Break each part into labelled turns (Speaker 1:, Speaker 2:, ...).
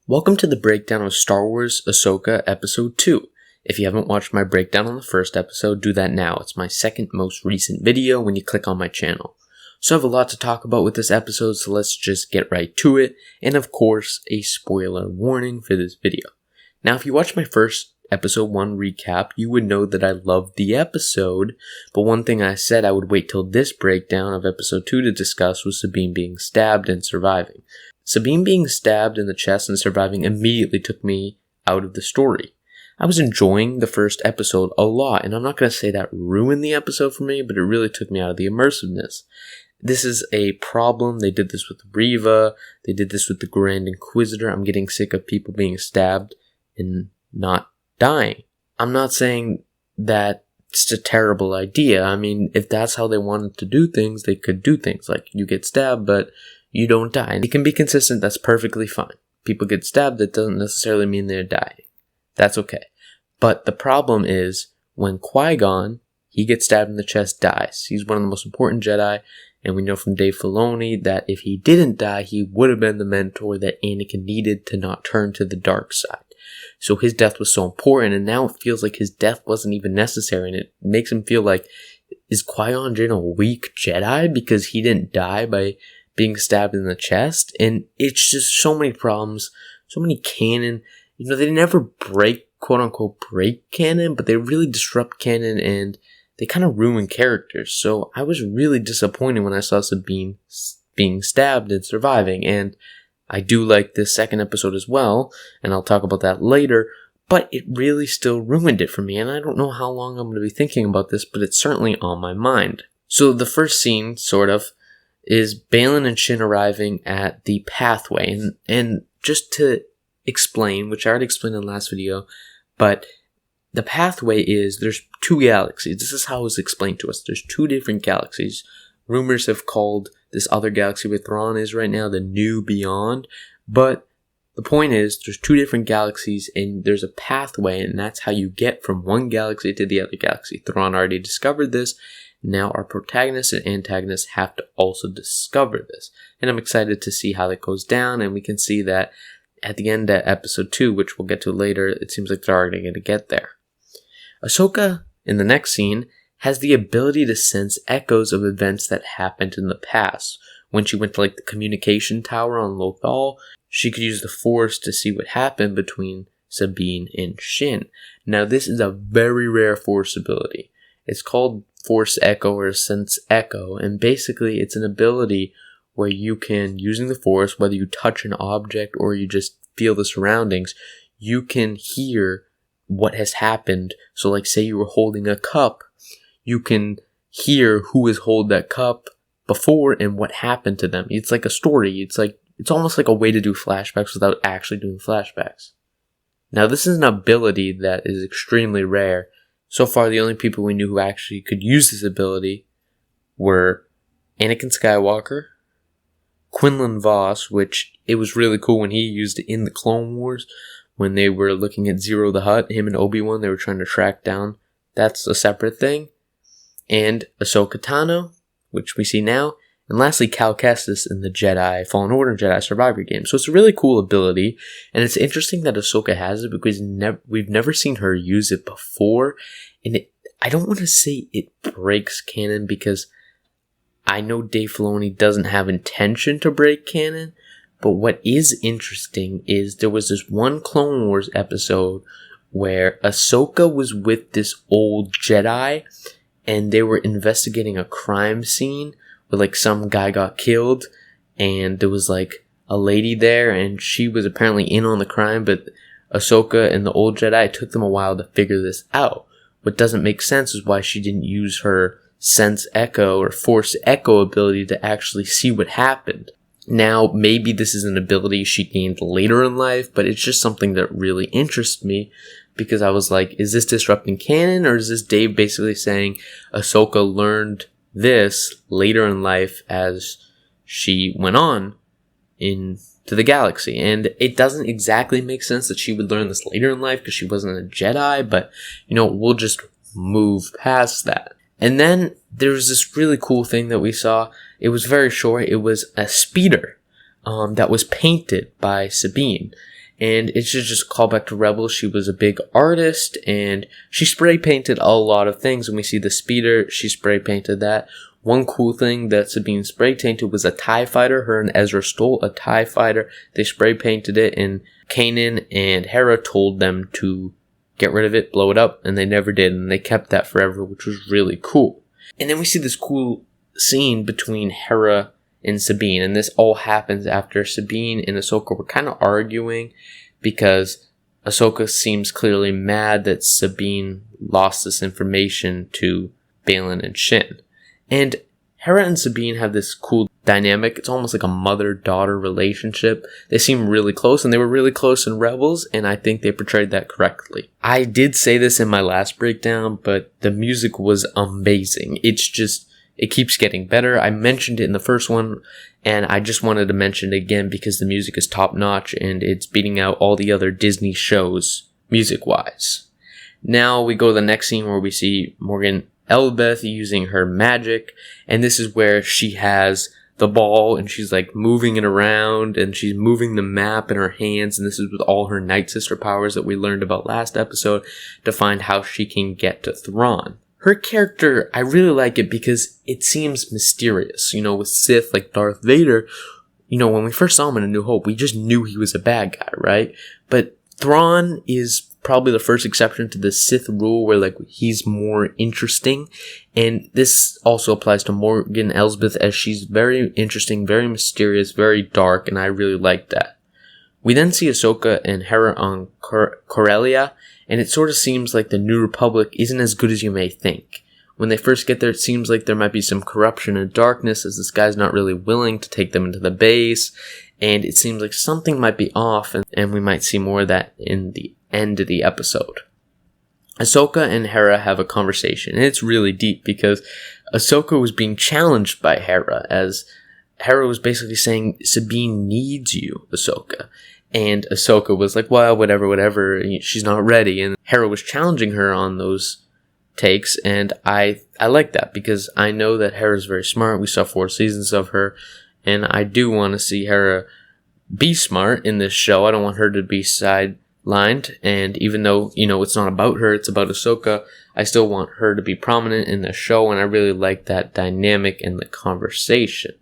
Speaker 1: Welcome to the breakdown of Star Wars Ahsoka Episode 2. If you haven't watched my breakdown on the first episode, do that now. It's my second most recent video when you click on my channel. So I have a lot to talk about with this episode, so let's just get right to it. And of course, a spoiler warning for this video. Now, if you watched my first Episode 1 recap, you would know that I loved the episode, but one thing I said I would wait till this breakdown of Episode 2 to discuss was Sabine being stabbed and surviving. Sabine being stabbed in the chest and surviving immediately took me out of the story. I was enjoying the first episode a lot, and I'm not going to say that ruined the episode for me, but it really took me out of the immersiveness. This is a problem. They did this with Reva. They did this with the Grand Inquisitor. I'm getting sick of people being stabbed and not dying. I'm not saying that it's a terrible idea. I mean, if that's how they wanted to do things, they could do things like you get stabbed, but you don't die. And it can be consistent, that's perfectly fine. People get stabbed, that doesn't necessarily mean they're dying. That's okay. But the problem is, when Qui-Gon, he gets stabbed in the chest, dies. He's one of the most important Jedi, and we know from Dave Filoni that if he didn't die, he would have been the mentor that Anakin needed to not turn to the dark side. So his death was so important, and now it feels like his death wasn't even necessary, and it makes him feel like, is Qui-Gon Jinn a weak Jedi because he didn't die by being stabbed in the chest? And it's just so many problems, so many canon. You know, they never break, quote unquote, break canon, but they really disrupt canon and they kind of ruin characters. So I was really disappointed when I saw Sabine being stabbed and surviving. And I do like this second episode as well, and I'll talk about that later, but it really still ruined it for me. And I don't know how long I'm going to be thinking about this, but it's certainly on my mind. So the first scene, sort of, is Baylan and Shin arriving at the pathway. And just to explain, which I already explained in the last video, but the pathway is, there's two galaxies. This is how it was explained to us. There's two different galaxies. Rumors have called this other galaxy where Thrawn is right now the New Beyond. But the point is, there's two different galaxies and there's a pathway, and that's how you get from one galaxy to the other galaxy. Thrawn already discovered this. Now our protagonists and antagonists have to also discover this. And I'm excited to see how that goes down, and we can see that at the end of episode 2, which we'll get to later, it seems like they're already going to get there. Ahsoka, in the next scene, has the ability to sense echoes of events that happened in the past. When she went to the communication tower on Lothal, she could use the Force to see what happened between Sabine and Shin. Now this is a very rare Force ability. It's called Force Echo or Sense Echo, and basically it's an ability where you can, using the Force, whether you touch an object or you just feel the surroundings, you can hear what has happened. So say you were holding a cup, you can hear who has held that cup before and what happened to them. It's like a story. It's almost like a way to do flashbacks without actually doing flashbacks. Now this is an ability that is extremely rare. So far, the only people we knew who actually could use this ability were Anakin Skywalker, Quinlan Vos, which it was really cool when he used it in the Clone Wars, when they were looking at Zero the Hutt, him and Obi-Wan, they were trying to track down. That's a separate thing. And Ahsoka Tano, which we see now. And lastly, Cal Kestis in the Jedi Fallen Order Jedi Survivor game. So it's a really cool ability, and it's interesting that Ahsoka has it because we've never seen her use it before. And I don't want to say it breaks canon because I know Dave Filoni doesn't have intention to break canon, but what is interesting is there was this one Clone Wars episode where Ahsoka was with this old Jedi, and they were investigating a crime scene where some guy got killed, and there was a lady there, and she was apparently in on the crime, but Ahsoka and the old Jedi, it took them a while to figure this out. What doesn't make sense is why she didn't use her Sense Echo or Force Echo ability to actually see what happened. Now, maybe this is an ability she gained later in life, but it's just something that really interests me, because I was like, is this disrupting canon, or is this Dave basically saying Ahsoka learned this later in life as she went on into the galaxy? And it doesn't exactly make sense that she would learn this later in life because she wasn't a Jedi, but we'll just move past that. And then there was this really cool thing that we saw. It was very short. It was a speeder that was painted by Sabine. And it's just a callback to Rebels. She was a big artist, and she spray painted a lot of things. When we see the speeder, she spray painted that. One cool thing that Sabine spray painted was a TIE fighter. Her and Ezra stole a TIE fighter. They spray painted it, and Kanan and Hera told them to get rid of it, blow it up, and they never did, and they kept that forever, which was really cool. And then we see this cool scene between Hera and Sabine, and this all happens after Sabine and Ahsoka were kind of arguing because Ahsoka seems clearly mad that Sabine lost this information to Baylan and Shin. And Hera and Sabine have this cool dynamic. It's almost like a mother-daughter relationship. They seem really close, and they were really close in Rebels, and I think they portrayed that correctly. I did say this in my last breakdown, but the music was amazing. It keeps getting better. I mentioned it in the first one, and I just wanted to mention it again because the music is top-notch, and it's beating out all the other Disney shows music-wise. Now we go to the next scene where we see Morgan Elsbeth using her magic, and this is where she has the ball and she's like moving it around and she's moving the map in her hands, and this is with all her Night Sister powers that we learned about last episode to find how she can get to Thrawn. Her character, I really like it because it seems mysterious, with Sith like Darth Vader. When we first saw him in A New Hope, we just knew he was a bad guy, right? But Thrawn is probably the first exception to the Sith rule where he's more interesting, and this also applies to Morgan Elsbeth as she's very interesting, very mysterious, very dark, and I really like that. We then see Ahsoka and Hera on Corellia, and it sort of seems like the New Republic isn't as good as you may think. When they first get there, it seems like there might be some corruption and darkness as this guy's not really willing to take them into the base, and it seems like something might be off, and we might see more of that in the end of the episode. Ahsoka and Hera have a conversation, and it's really deep because Ahsoka was being challenged by Hera, as Hera was basically saying, Sabine needs you, Ahsoka. And Ahsoka was like, well, whatever, she's not ready. And Hera was challenging her on those takes, and I like that because I know that Hera's very smart. We saw 4 seasons of her, and I do want to see Hera be smart in this show. I don't want her to be sidelined, and even though, it's not about her, it's about Ahsoka, I still want her to be prominent in the show, and I really like that dynamic in the conversation.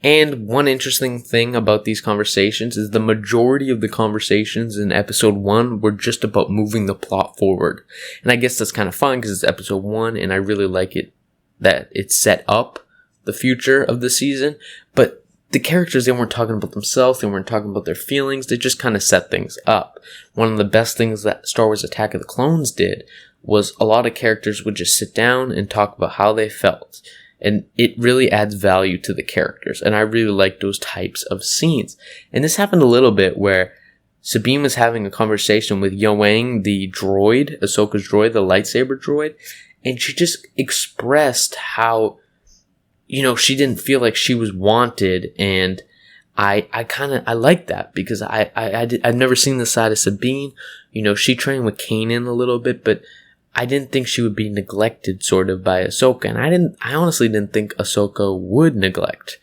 Speaker 1: And one interesting thing about these conversations is the majority of the conversations in episode 1 were just about moving the plot forward. And I guess that's kind of fun because it's episode 1, and I really like it that it set up the future of the season, but the characters, they weren't talking about themselves, they weren't talking about their feelings, they just kind of set things up. One of the best things that Star Wars Attack of the Clones did was a lot of characters would just sit down and talk about how they felt. And it really adds value to the characters, and I really like those types of scenes. And this happened a little bit where Sabine was having a conversation with Yoang, the droid, Ahsoka's droid, the lightsaber droid, and she just expressed how she didn't feel like she was wanted, and I like that because I've never seen the side of Sabine. She trained with Kanan a little bit, but I didn't think she would be neglected sort of by Ahsoka, and I honestly didn't think Ahsoka would neglect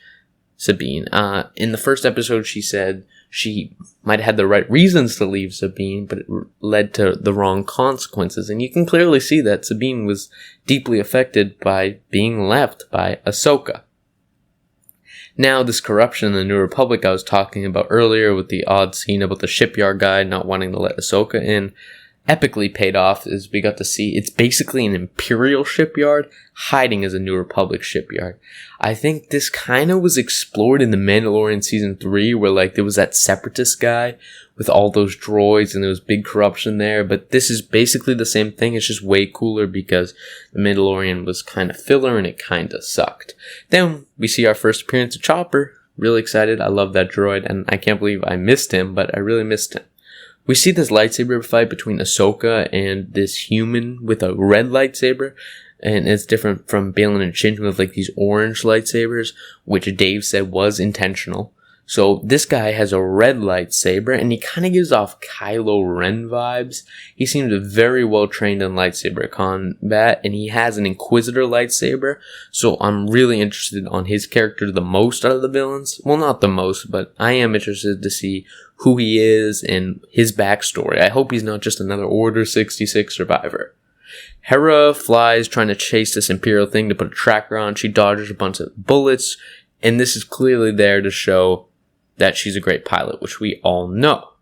Speaker 1: Sabine. In the first episode, she said she might have had the right reasons to leave Sabine, but it led to the wrong consequences. And you can clearly see that Sabine was deeply affected by being left by Ahsoka. Now, this corruption in the New Republic I was talking about earlier with the odd scene about the shipyard guy not wanting to let Ahsoka in, epically paid off as we got to see it's basically an Imperial shipyard hiding as a New Republic shipyard. I think this kind of was explored in The Mandalorian Season 3 where there was that separatist guy with all those droids and there was big corruption there, but this is basically the same thing. It's just way cooler because The Mandalorian was kind of filler and it kind of sucked. Then we see our first appearance of Chopper. Really excited. I love that droid and I can't believe I missed him, but I really missed him. We see this lightsaber fight between Ahsoka and this human with a red lightsaber, and it's different from Baylan and Shin who have these orange lightsabers, which Dave said was intentional. So this guy has a red lightsaber, and he kind of gives off Kylo Ren vibes. He seems very well trained in lightsaber combat, and he has an Inquisitor lightsaber. So I'm really interested on his character the most out of the villains. Well, not the most, but I am interested to see who he is and his backstory. I hope he's not just another Order 66 survivor. Hera flies trying to chase this Imperial thing to put a tracker on. She dodges a bunch of bullets, and this is clearly there to show that she's a great pilot, which we all know.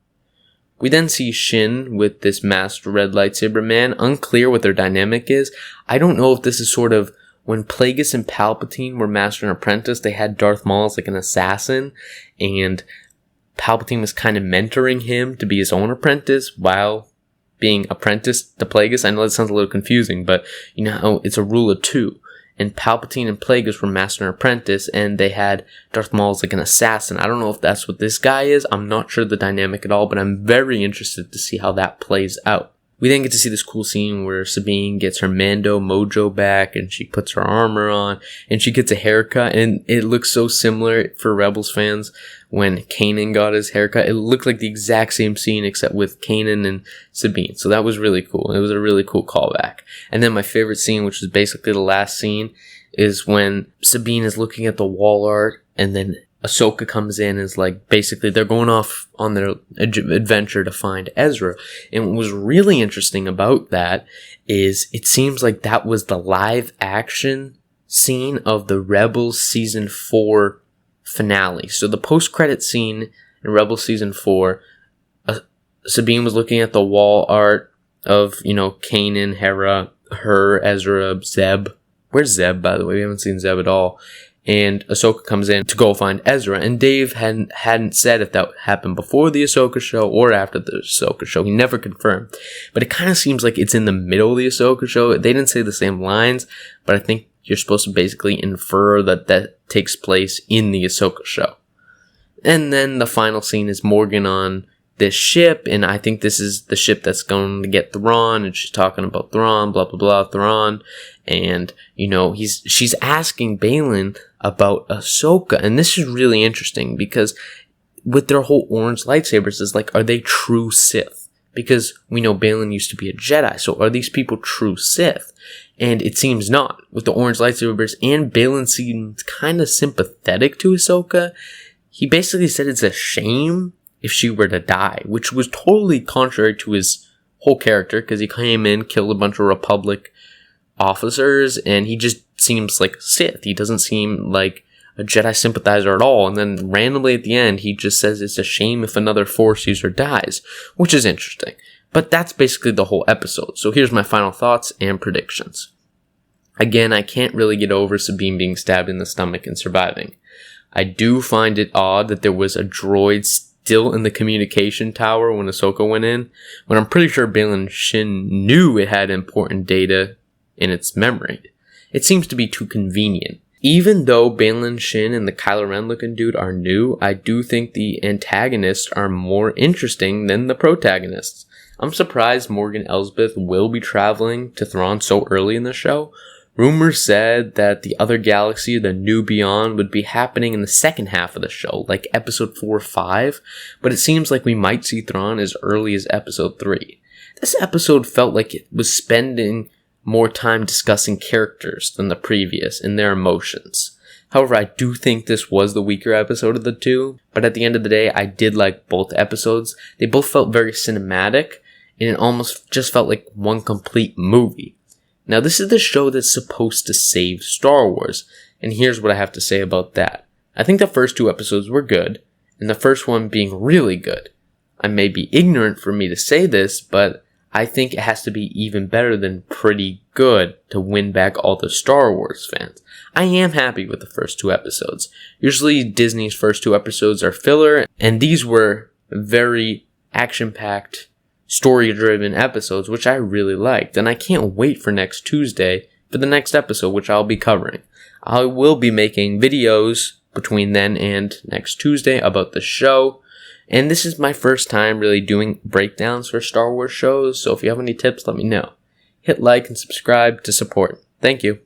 Speaker 1: We then see Shin with this masked red lightsaber man. Unclear what their dynamic is. I don't know if this is sort of when Plagueis and Palpatine were master and apprentice, they had Darth Maul as like an assassin, and Palpatine was kind of mentoring him to be his own apprentice while being apprenticed to Plagueis. I know that sounds a little confusing, but you know how it's a rule of two. And Palpatine and Plagueis were master and apprentice, and they had Darth Maul as like an assassin. I don't know if that's what this guy is. I'm not sure the dynamic at all, but I'm very interested to see how that plays out. We then get to see this cool scene where Sabine gets her Mando mojo back, and she puts her armor on, and she gets a haircut, and it looks so similar for Rebels fans when Kanan got his haircut. It looked like the exact same scene except with Kanan and Sabine. So that was really cool. It was a really cool callback. And then my favorite scene, which is basically the last scene, is when Sabine is looking at the wall art, and then Ahsoka comes in and is like, basically they're going off on their adventure to find Ezra. And what was really interesting about that is it seems like that was the live action scene of the Rebels season 4 finale. So the post-credit scene in Rebels season 4, Sabine was looking at the wall art of, Kanan, Hera, her, Ezra, Zeb. Where's Zeb, by the way? We haven't seen Zeb at all. And Ahsoka comes in to go find Ezra. And Dave hadn't said if that happened before the Ahsoka show or after the Ahsoka show. He never confirmed. But it kind of seems like it's in the middle of the Ahsoka show. They didn't say the same lines, but I think you're supposed to basically infer that takes place in the Ahsoka show. And then the final scene is Morgan on this ship, and I think this is the ship that's going to get Thrawn, and she's talking about Thrawn, blah, blah, blah, Thrawn. And, she's asking Baylan about Ahsoka. And this is really interesting because with their whole orange lightsabers is like, are they true Sith? Because we know Baylan used to be a Jedi. So are these people true Sith? And it seems not. With the orange lightsabers, and Baylan seems kind of sympathetic to Ahsoka. He basically said it's a shame if she were to die, which was totally contrary to his whole character, because he came in, killed a bunch of Republic officers, and he just seems like Sith. He doesn't seem like a Jedi sympathizer at all. And then randomly at the end, he just says it's a shame if another Force user dies, which is interesting. But that's basically the whole episode. So here's my final thoughts and predictions. Again, I can't really get over Sabine being stabbed in the stomach and surviving. I do find it odd that there was a droid still in the communication tower when Ahsoka went in, when I'm pretty sure Baylan Shin knew it had important data in its memory. It seems to be too convenient. Even though Baylan Shin and the Kylo Ren looking dude are new, I do think the antagonists are more interesting than the protagonists. I'm surprised Morgan Elsbeth will be traveling to Thrawn so early in the show. Rumors said that the other galaxy, the New Beyond, would be happening in the second half of the show, like episode 4 or 5, but it seems like we might see Thrawn as early as episode 3. This episode felt like it was spending more time discussing characters than the previous and their emotions. However, I do think this was the weaker episode of the two, but at the end of the day, I did like both episodes. They both felt very cinematic, and it almost just felt like one complete movie. Now, this is the show that's supposed to save Star Wars, and here's what I have to say about that. I think the first 2 episodes were good, and the first one being really good. I may be ignorant for me to say this, but I think it has to be even better than pretty good to win back all the Star Wars fans. I am happy with the first 2 episodes. Usually Disney's first 2 episodes are filler, and these were very action-packed, story-driven episodes, which I really liked. And I can't wait for next Tuesday for the next episode, which I'll be covering. I will be making videos between then and next Tuesday about the show. And this is my first time really doing breakdowns for Star Wars shows, so if you have any tips, let me know. Hit like and subscribe to support. Thank you.